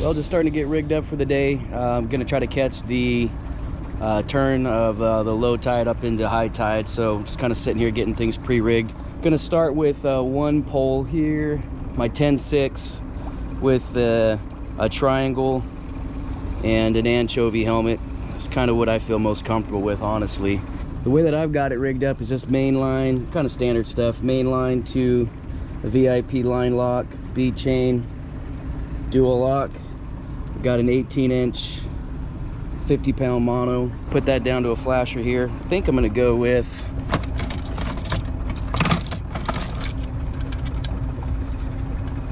Well, just starting to get rigged up for the day. I'm gonna try to catch the turn of the low tide up into high tide, so just kind of sitting here getting things pre-rigged. Gonna start with one pole here, my 10-6 with a triangle and an anchovy helmet. It's kind of what I feel most comfortable with, honestly. The way that I've got it rigged up is just main line, kind of standard stuff. Main line to a VIP line lock, bead chain, dual lock. Got an 18-inch 50-pound mono. Put that down to a flasher here. I think I'm gonna go with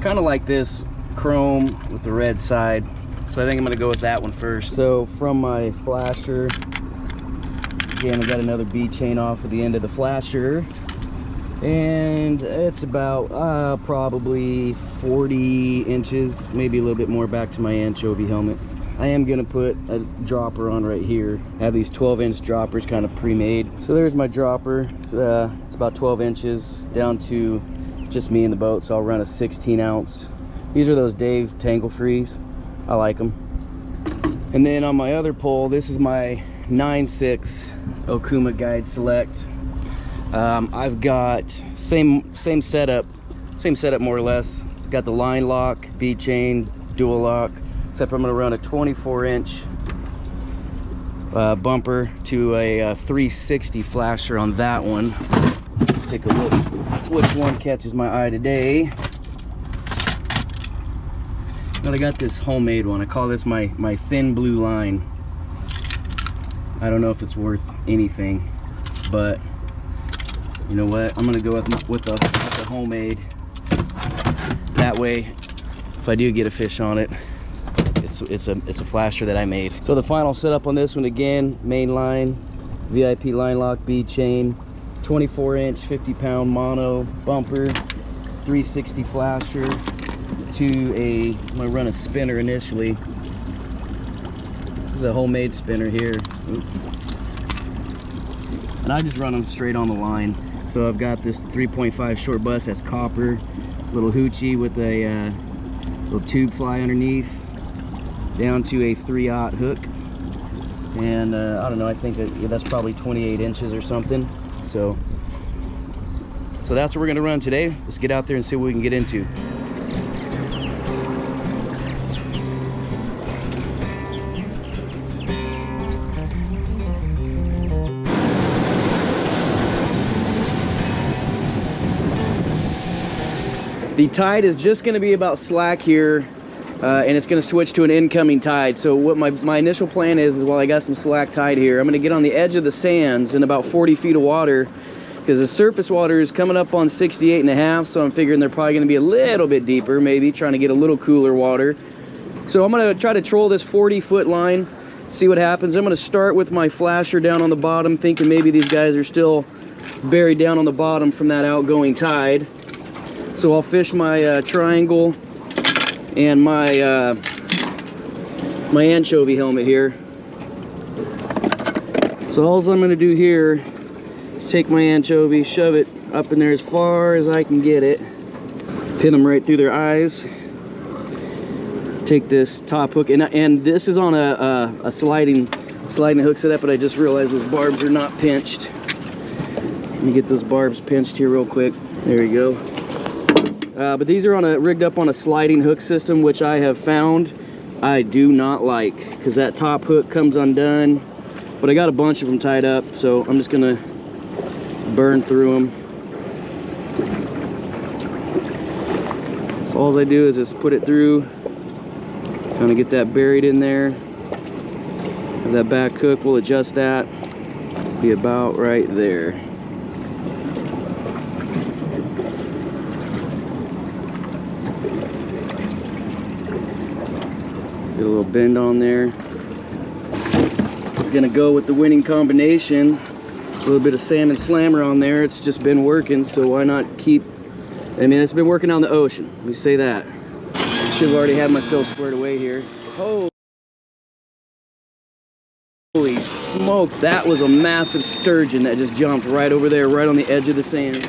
kind of like this chrome with the red side. So I think I'm gonna go with that one first. So from my flasher, again, I got another bead chain off at the end of the flasher, and it's about probably 40 inches, maybe a little bit more, back to my anchovy helmet. I am gonna put a dropper on right here. I have these 12-inch droppers kind of pre-made. So there's my dropper. It's about 12 inches down to just me in the boat, so I'll run a 16-ounce. These are those Dave Tangle Frees. I like them. And then on my other pole, this is my 9-6 Okuma Guide Select. I've got same setup more or less. Got the line lock, bead chain, dual lock, except I'm gonna run a 24-inch bumper to a 360 flasher on that one. Let's take a look which one catches my eye today. But I got this homemade one. I call this my thin blue line. I don't know if it's worth anything, but you know what? I'm gonna go with the homemade. That way, if I do get a fish on it, it's a flasher that I made. So the final setup on this one, again, main line, VIP line lock, bead chain, 24-inch 50-pound mono bumper, 360 flasher to I'm gonna run a spinner initially. This is a homemade spinner here. And I just run them straight on the line. So I've got this 3.5 Shortbus, that's copper, little hoochie with a little tube fly underneath, down to a 3/0 hook. And I don't know, I think that's probably 28 inches or something. So that's what we're gonna run today. Let's get out there and see what we can get into. The tide is just going to be about slack here, and it's going to switch to an incoming tide. So what my initial plan is while I got some slack tide here, I'm going to get on the edge of the sands in about 40 feet of water, because the surface water is coming up on 68.5, so I'm figuring they're probably going to be a little bit deeper, maybe trying to get a little cooler water. So I'm going to try to troll this 40-foot line, see what happens. I'm going to start with my flasher down on the bottom, thinking maybe these guys are still buried down on the bottom from that outgoing tide. So I'll fish my triangle and my anchovy helmet here. So all I'm gonna do here is take my anchovy, shove it up in there as far as I can get it, pin them right through their eyes, take this top hook, and this is on a sliding hook setup, but I just realized those barbs are not pinched. Let me get those barbs pinched here real quick. There we go. But these are rigged up on a sliding hook system, which I have found I do not like, because that top hook comes undone. But I got a bunch of them tied up, so I'm just gonna burn through them. So all I do is just put it through, kind of get that buried in there. Have that back hook, we'll adjust that, be about right there. Get a little bend on there. Gonna go with the winning combination. A little bit of salmon slammer on there. It's just been working, so why not keep... I mean, it's been working on the ocean. Let me say that. I should have already had myself squared away here. Holy smokes, that was a massive sturgeon that just jumped right over there, right on the edge of the sand.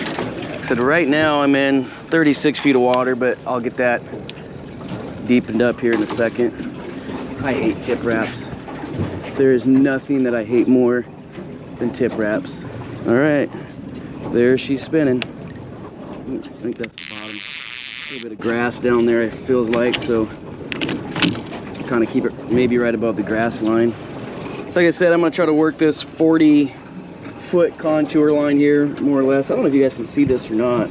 So right now I'm in 36 feet of water, but I'll get that deepened up here in a second. I hate tip wraps. There is nothing that I hate more than tip wraps. All right, there she's spinning. I think that's the bottom. A little bit of grass down there, it feels like, so kind of keep it maybe right above the grass line. So like I said, I'm gonna try to work this 40-foot contour line here, more or less. I don't know if you guys can see this or not.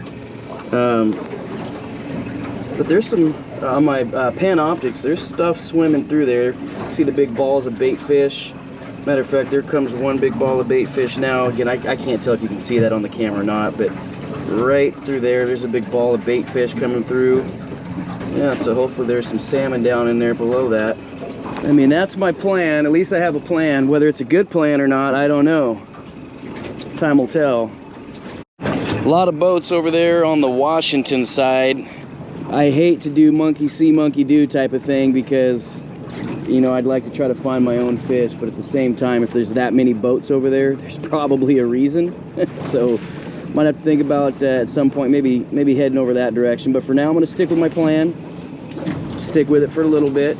But there's some, on my Panoptix, there's stuff swimming through there. See the big balls of bait fish. Matter of fact, there comes one big ball of bait fish now. Again, I can't tell if you can see that on the camera or not, but right through there's a big ball of bait fish coming through. Yeah, so hopefully there's some salmon down in there below that. I mean, that's my plan. At least I have a plan. Whether it's a good plan or not, I don't know. Time will tell. A lot of boats over there on the Washington side. I hate to do monkey see, monkey do type of thing because, you know, I'd like to try to find my own fish, but at the same time, if there's that many boats over there, there's probably a reason. So might have to think about at some point maybe heading over that direction. But for now, I'm going to stick with my plan. Stick with it for a little bit.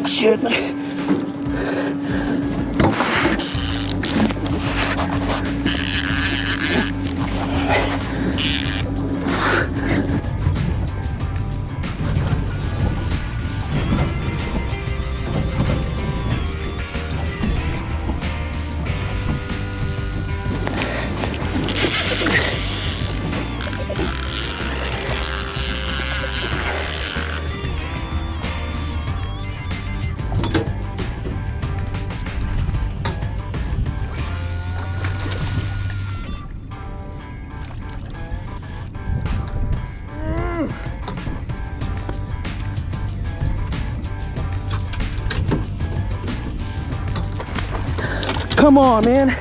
Shit. Come on, man.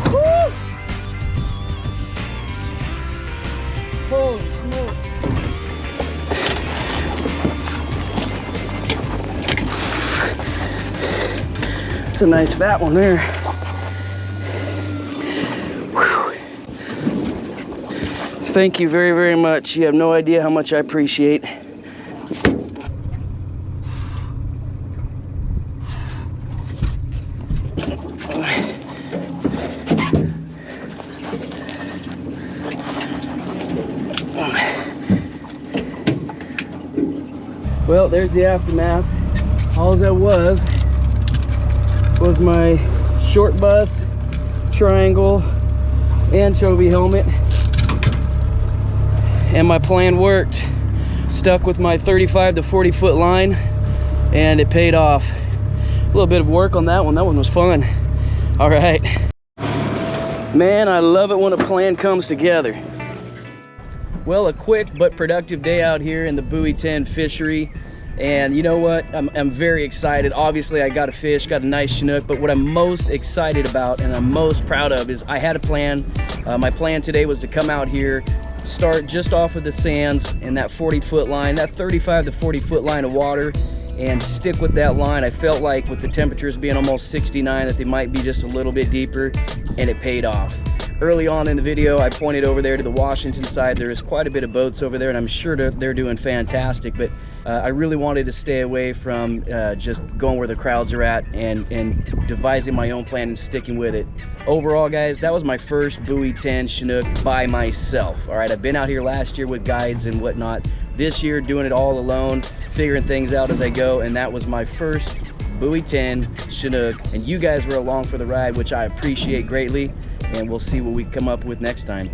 Woo! Holy smokes. It's a nice fat one there. Thank you very, very much. You have no idea how much I appreciate. Well, there's the aftermath. All that was my Shortbus triangle anchovy helmet. And my plan worked. Stuck with my 35 to 40 foot line and it paid off. A little bit of work on that one. That one was fun. All right. Man, I love it when a plan comes together. Well, a quick but productive day out here in the Buoy 10 fishery. And you know what? I'm very excited. Obviously, I got a fish, got a nice Chinook, but what I'm most excited about and I'm most proud of is I had a plan. My plan today was to come out here, start just off of the sands in that 40-foot line, that 35 to 40-foot line of water, and stick with that line. I felt like with the temperatures being almost 69 that they might be just a little bit deeper, and it paid off. Early on in the video, I pointed over there to the Washington side. There is quite a bit of boats over there, and I'm sure they're doing fantastic, but I really wanted to stay away from just going where the crowds are at and devising my own plan and sticking with it. Overall, guys, that was my first Buoy 10 Chinook by myself. All right, I've been out here last year with guides and whatnot. This year, doing it all alone, figuring things out as I go, and that was my first Buoy 10 Chinook, and you guys were along for the ride, which I appreciate greatly, and we'll see what we come up with next time.